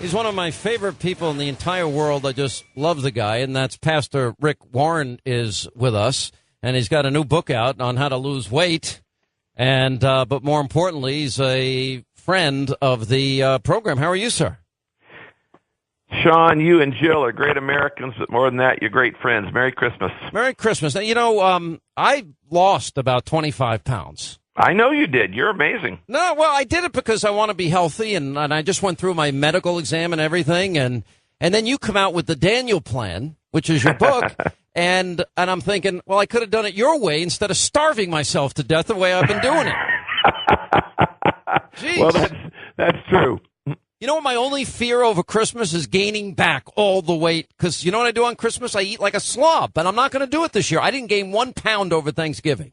He's one of my favorite people in the entire world. I just love the guy, and that's Pastor Rick Warren is with us, and he's got a new book out on how to lose weight, and but more importantly, he's a friend of the program. How are you, sir? Sean, you and Jill are great Americans, but more than that, you're great friends. Merry Christmas. Merry Christmas. Now, you know, I lost about 25 pounds. I know you did. You're amazing. No, well, I did it because I want to be healthy, and I just went through my medical exam and everything, and then you come out with the Daniel Plan, which is your book, and I'm thinking, well, I could have done it your way instead of starving myself to death the way I've been doing it. Jeez. Well, that's true. You know what my only fear over Christmas is gaining back all the weight, because you know what I do on Christmas? I eat like a slob, and I'm not going to do it this year. I didn't gain 1 pound over Thanksgiving.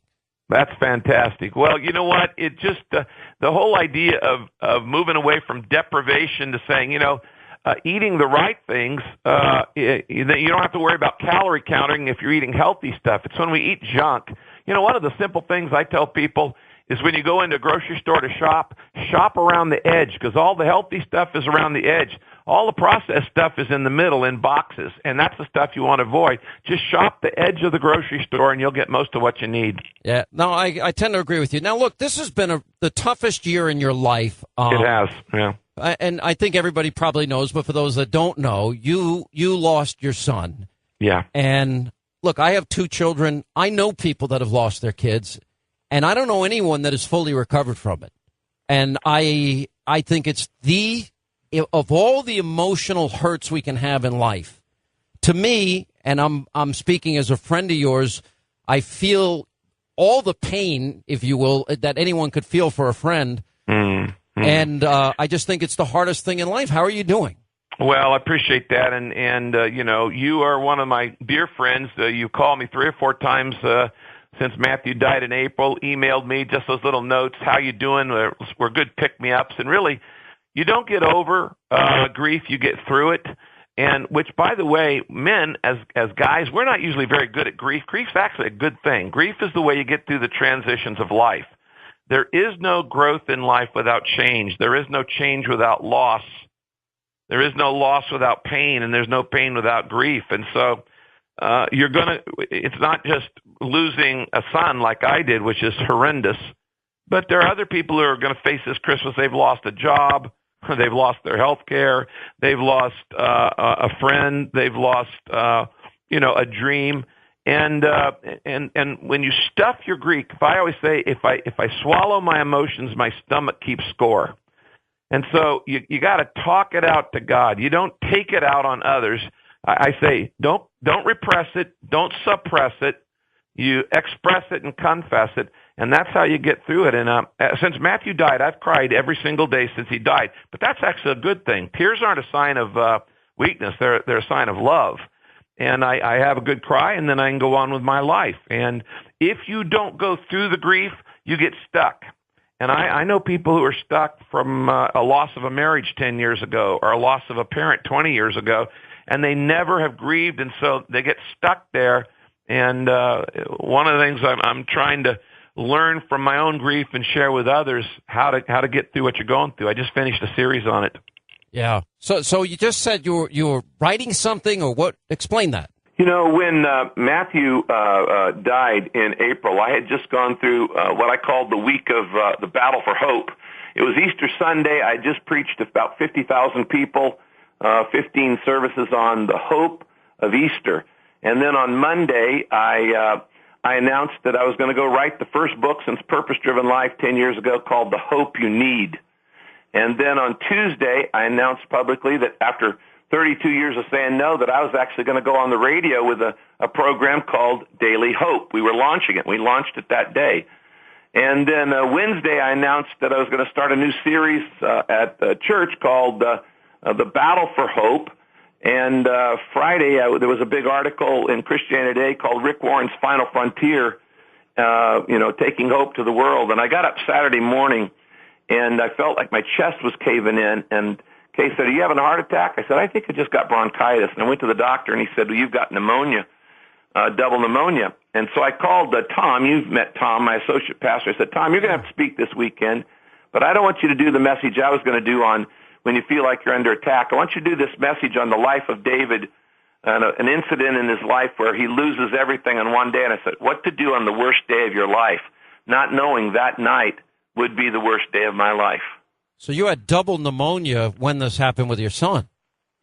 That's fantastic. Well, you know what? It just the whole idea of moving away from deprivation to saying, you know, eating the right things, you don't have to worry about calorie counting if you're eating healthy stuff. It's when we eat junk. You know, one of the simple things I tell people is when you go into a grocery store to shop around the edge, because all the healthy stuff is around the edge. All the processed stuff is in the middle in boxes, and that's the stuff you want to avoid. Just shop the edge of the grocery store, and you'll get most of what you need. Yeah, no, I tend to agree with you. Now, look, this has been the toughest year in your life. It has, yeah. And I think everybody probably knows, but for those that don't know, you lost your son. Yeah. And, look, I have 2 children. I know people that have lost their kids, and I don't know anyone that is fully recovered from it. And I think it's of all the emotional hurts we can have in life, to me, and I'm speaking as a friend of yours, I feel all the pain, if you will, that anyone could feel for a friend. Mm-hmm. And I just think it's the hardest thing in life. How are you doing? Well, I appreciate that. And you know, you are one of my dear friends. You called me 3 or 4 times since Matthew died in April, emailed me just those little notes. How you doing? Were good pick-me-ups. And really, you don't get over grief, you get through it. And which, by the way, men, as guys, we're not usually very good at grief. Grief's actually a good thing. Grief is the way you get through the transitions of life. There is no growth in life without change. There is no change without loss. There is no loss without pain, and there's no pain without grief. And so it's not just losing a son like I did, which is horrendous, but there are other people who are going to face this Christmas. They've lost a job. They've lost their health care. They've lost a friend. They've lost, a dream. And when you stuff your grief, I always say, if I swallow my emotions, my stomach keeps score. And so you got to talk it out to God. You don't take it out on others. I say, don't repress it. Don't suppress it. You express it and confess it. And that's how you get through it. And since Matthew died, I've cried every single day since he died. But that's actually a good thing. Tears aren't a sign of weakness. They're a sign of love. And I have a good cry, and then I can go on with my life. And if you don't go through the grief, you get stuck. And I know people who are stuck from a loss of a marriage 10 years ago or a loss of a parent 20 years ago, and they never have grieved, and so they get stuck there. And one of the things I'm trying to learn from my own grief and share with others how to get through what you're going through. I just finished a series on it. Yeah. So you just said you were writing something, or what? Explain that. You know, when Matthew died in April, I had just gone through what I called the week of the battle for hope. It was Easter Sunday. I just preached to about 50,000 people, 15 services on the hope of Easter. And then on Monday, I announced that I was going to go write the first book since Purpose Driven Life 10 years ago called The Hope You Need. And then on Tuesday, I announced publicly that after 32 years of saying no, that I was actually going to go on the radio with a program called Daily Hope. We were launching it. We launched it that day. And then Wednesday, I announced that I was going to start a new series at the church called The Battle for Hope. And Friday, there was a big article in Christianity Today called Rick Warren's Final Frontier, taking hope to the world. And I got up Saturday morning, and I felt like my chest was caving in. And Kay said, "Are you having a heart attack?" I said, "I think I just got bronchitis." And I went to the doctor, and he said, "Well, you've got pneumonia, double pneumonia." And so I called Tom. You've met Tom, my associate pastor. I said, "Tom, you're going to have to speak this weekend, but I don't want you to do the message I was going to do when you feel like you're under attack. I want you to do this message on the life of David, an incident in his life where he loses everything in one day. And I said, what to do on the worst day of your life, not knowing that night would be the worst day of my life. So you had double pneumonia when this happened with your son.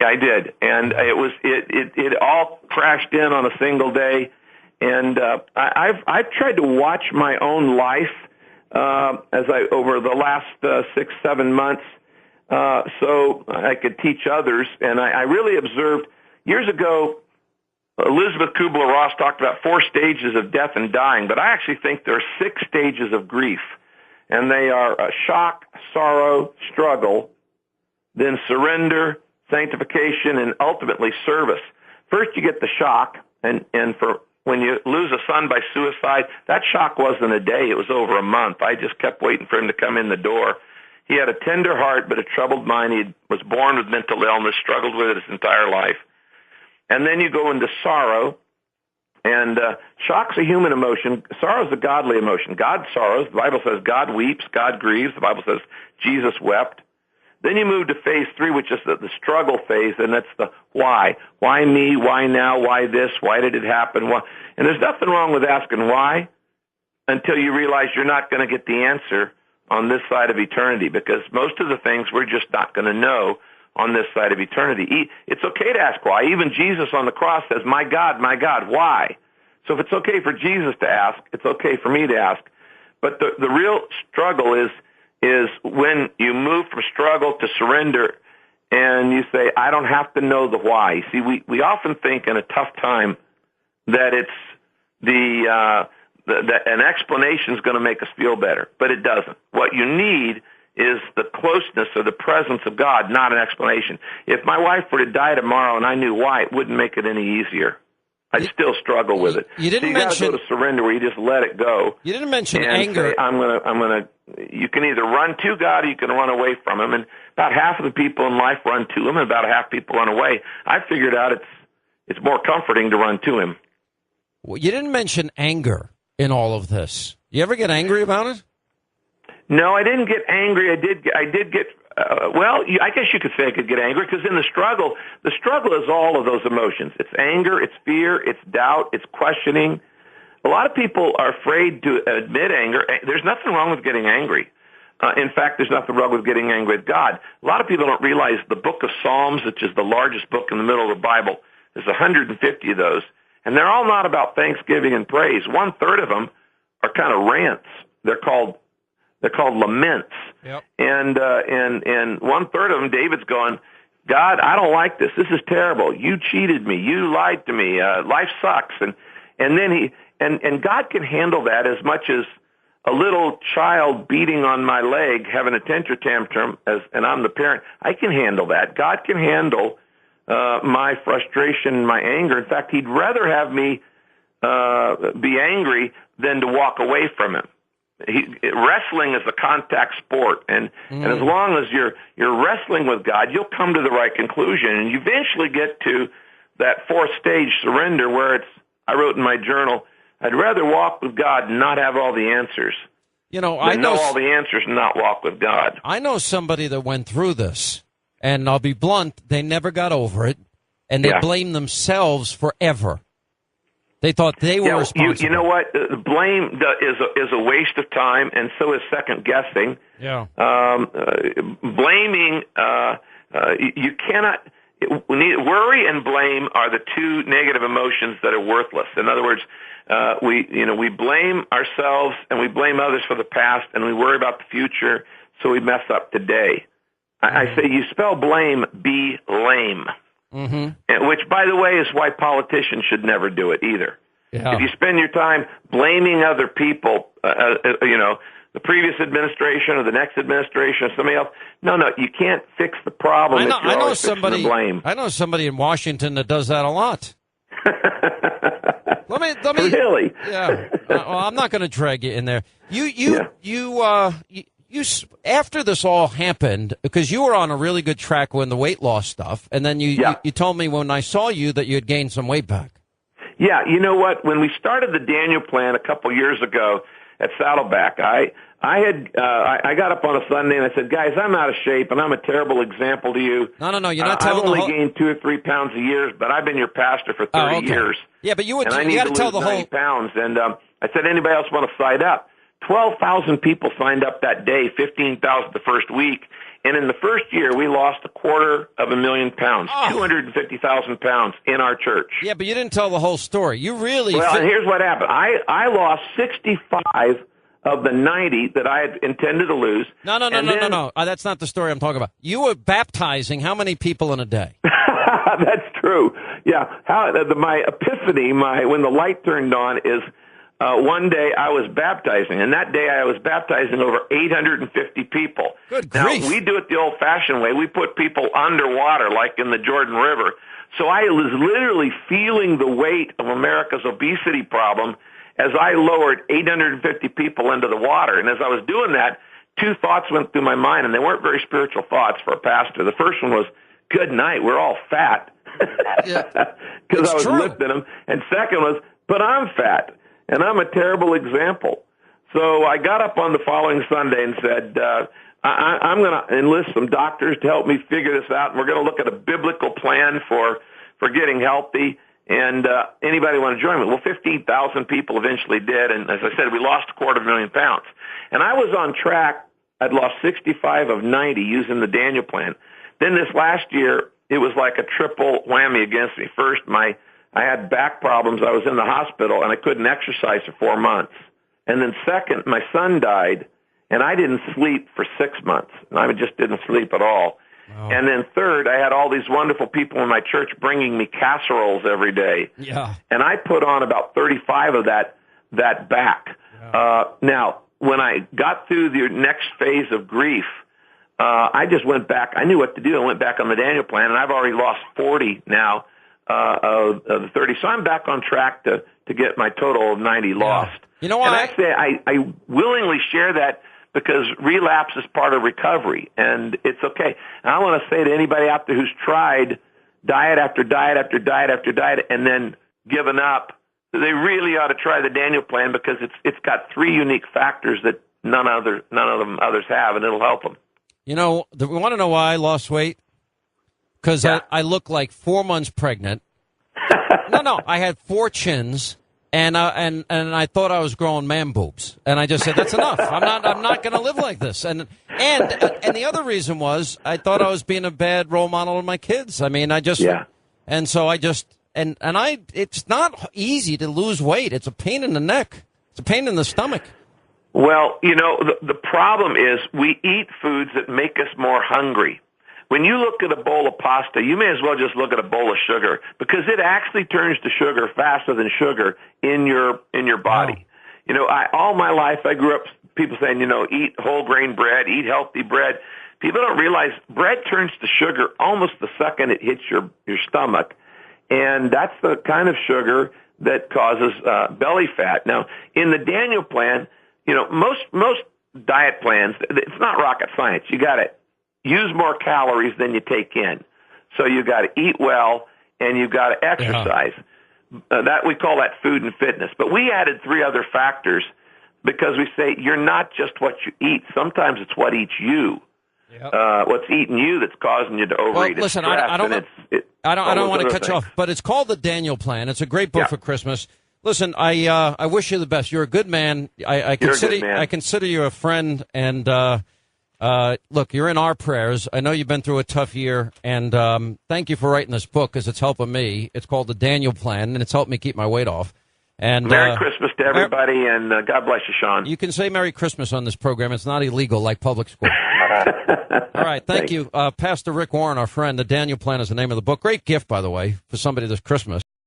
Yeah, I did, and it all crashed in on a single day. And I've tried to watch my own life over the last 6-7 months, so I could teach others. And I really observed years ago. Elizabeth Kubler-Ross talked about 4 stages of death and dying, but I actually think there are 6 stages of grief, and they are shock, sorrow, struggle, then surrender, sanctification, and ultimately service. First, you get the shock, and for when you lose a son by suicide, that shock wasn't a day; it was over a month. I just kept waiting for him to come in the door. He had a tender heart, but a troubled mind. He was born with mental illness, struggled with it his entire life. And then you go into sorrow, and shock's a human emotion. Sorrow's a godly emotion. God sorrows. The Bible says God weeps, God grieves. The Bible says Jesus wept. Then you move to phase 3, which is the struggle phase, and that's the why. Why me? Why now? Why this? Why did it happen? Why? And there's nothing wrong with asking why until you realize you're not going to get the answer on this side of eternity, because most of the things we're just not going to know on this side of eternity. It's okay to ask why. Even Jesus on the cross says, my God, why? So if it's okay for Jesus to ask, it's okay for me to ask. But the real struggle is when you move from struggle to surrender and you say, I don't have to know the why. See, we often think in a tough time that it's that an explanation is going to make us feel better, but it doesn't. What you need is the closeness or the presence of God, not an explanation. If my wife were to die tomorrow and I knew why, it wouldn't make it any easier. I'd still struggle with it. You didn't so you mention got to go to surrender, where you just let it go. You didn't mention and anger. Say, I'm gonna. You can either run to God or you can run away from Him. And about half of the people in life run to Him, and about half people run away. I figured out it's more comforting to run to Him. Well, you didn't mention anger in all of this. You ever get angry about it? No, I didn't get angry. I did get. I guess you could say I could get angry, because in the struggle is all of those emotions. It's anger, it's fear, it's doubt, it's questioning. A lot of people are afraid to admit anger. There's nothing wrong with getting angry. In fact, there's nothing wrong with getting angry with God. A lot of people don't realize the book of Psalms, which is the largest book in the middle of the Bible, there's 150 of those, and they're all not about thanksgiving and praise. 1/3 of them are kind of rants. They're called laments. Yep. And 1/3 of them, David's going, God, I don't like this. This is terrible. You cheated me. You lied to me. Life sucks. And then and God can handle that as much as a little child beating on my leg, having a temper tantrum, and I'm the parent. I can handle that. God can handle my frustration, my anger. In fact, He'd rather have me be angry than to walk away from Him. Wrestling is a contact sport, and as long as you're wrestling with God, you'll come to the right conclusion, and you eventually get to that 4th stage, surrender, where I wrote in my journal, I'd rather walk with God and not have all the answers. I know all the answers and not walk with God. I know somebody that went through this, and I'll be blunt, they never got over it, and they blame themselves forever. They thought they were responsible. You know what? Blame is a waste of time, and so is second guessing. Yeah. Blaming, you cannot. Worry and blame are the 2 negative emotions that are worthless. In other words, we blame ourselves and we blame others for the past, and we worry about the future, so we mess up today. I say you spell blame B-lame. Mm-hmm. Which, by the way, is why politicians should never do it either. Yeah. If you spend your time blaming other people, the previous administration or the next administration or somebody else, no, you can't fix the problem. I know somebody. Blame. I know somebody in Washington that does that a lot. Let me. Really? Yeah. Well, I'm not going to drag you in there. You after this all happened, because you were on a really good track when the weight loss stuff, and then you told me when I saw you that you had gained some weight back. Yeah, you know what? When we started the Daniel Plan a couple years ago at Saddleback, I I got up on a Sunday and I said, guys, I'm out of shape and I'm a terrible example to you. No, you're not telling I've only gained 2 or 3 pounds a year, but I've been your pastor for 30 years. Yeah, but you got to tell the 90 whole pounds. And I said, anybody else want to sign up? 12,000 people signed up that day, 15,000 the first week. And in the first year, we lost 250,000 pounds, 250,000 pounds in our church. Yeah, but you didn't tell the whole story. You really... Well, and here's what happened. I lost 65 of the 90 that I had intended to lose. No. That's not the story I'm talking about. You were baptizing how many people in a day? That's true. Yeah. My epiphany, when the light turned on is one day I was baptizing, and that day I was baptizing over 850 people. Good grief. Now, we do it the old-fashioned way. We put people underwater, like in the Jordan River. So I was literally feeling the weight of America's obesity problem as I lowered 850 people into the water. And as I was doing that, 2 thoughts went through my mind, and they weren't very spiritual thoughts for a pastor. The first one was, good night, we're all fat. Because I was lifting them. And second was, but I'm fat, and I'm a terrible example. So I got up on the following Sunday and said, I'm going to enlist some doctors to help me figure this out, and we're going to look at a biblical plan for getting healthy. And anybody want to join me? Well, 15,000 people eventually did, and as I said, we lost 250,000 pounds. And I was on track. I'd lost 65 of 90 using the Daniel plan. Then this last year, it was like a triple whammy against me. First, I had back problems. I was in the hospital, and I couldn't exercise for 4 months. And then second, my son died, and I didn't sleep for 6 months. And I just didn't sleep at all. Oh. And then third, I had all these wonderful people in my church bringing me casseroles every day. Yeah. And I put on about 35 of that back. Yeah. Now, when I got through the next phase of grief, I just went back. I knew what to do. I went back on the Daniel plan, and I've already lost 40 now of the 30. So I'm back on track to get my total of 90 lost. You know what? And actually, I willingly share that because relapse is part of recovery, and it's okay. And I want to say to anybody out there who's tried diet after diet after diet after diet and then given up, they really ought to try the Daniel plan because it's got 3 unique factors that none of them others have, and it'll help them. You know, we want to know why I lost weight? Because I look like 4 months pregnant. No, I had 4 chins. And I thought I was growing man boobs, and I just said that's enough. I'm not going to live like this. And the other reason was I thought I was being a bad role model to my kids. I mean, and so I just it's not easy to lose weight. It's a pain in the neck. It's a pain in the stomach. Well, you know, the problem is we eat foods that make us more hungry. When you look at a bowl of pasta, you may as well just look at a bowl of sugar because it actually turns to sugar faster than sugar in your body. Wow. You know, all my life I grew up people saying, you know, eat whole grain bread, eat healthy bread. People don't realize bread turns to sugar almost the second it hits your stomach, and that's the kind of sugar that causes belly fat. Now, in the Daniel plan, you know, most diet plans, it's not rocket science. You got to use more calories than you take in. So you got to eat well and you got to exercise. Yeah. That we call that food and fitness. But we added 3 other factors because we say you're not just what you eat. Sometimes it's what eats you. Yep. What's eating you that's causing you to overeat. Well, listen, I don't want to cut you off, but it's called the Daniel Plan. It's a great book for Christmas. Listen, I wish you the best. You're a good man. I consider you a friend, and look, you're in our prayers. I know you've been through a tough year, and thank you for writing this book because it's helping me. It's called The Daniel Plan, and it's helped me keep my weight off. And Merry Christmas to everybody, and God bless you, Sean. You can say Merry Christmas on this program. It's not illegal like public school. All right, thank you. Pastor Rick Warren, our friend. The Daniel Plan is the name of the book. Great gift, by the way, for somebody this Christmas.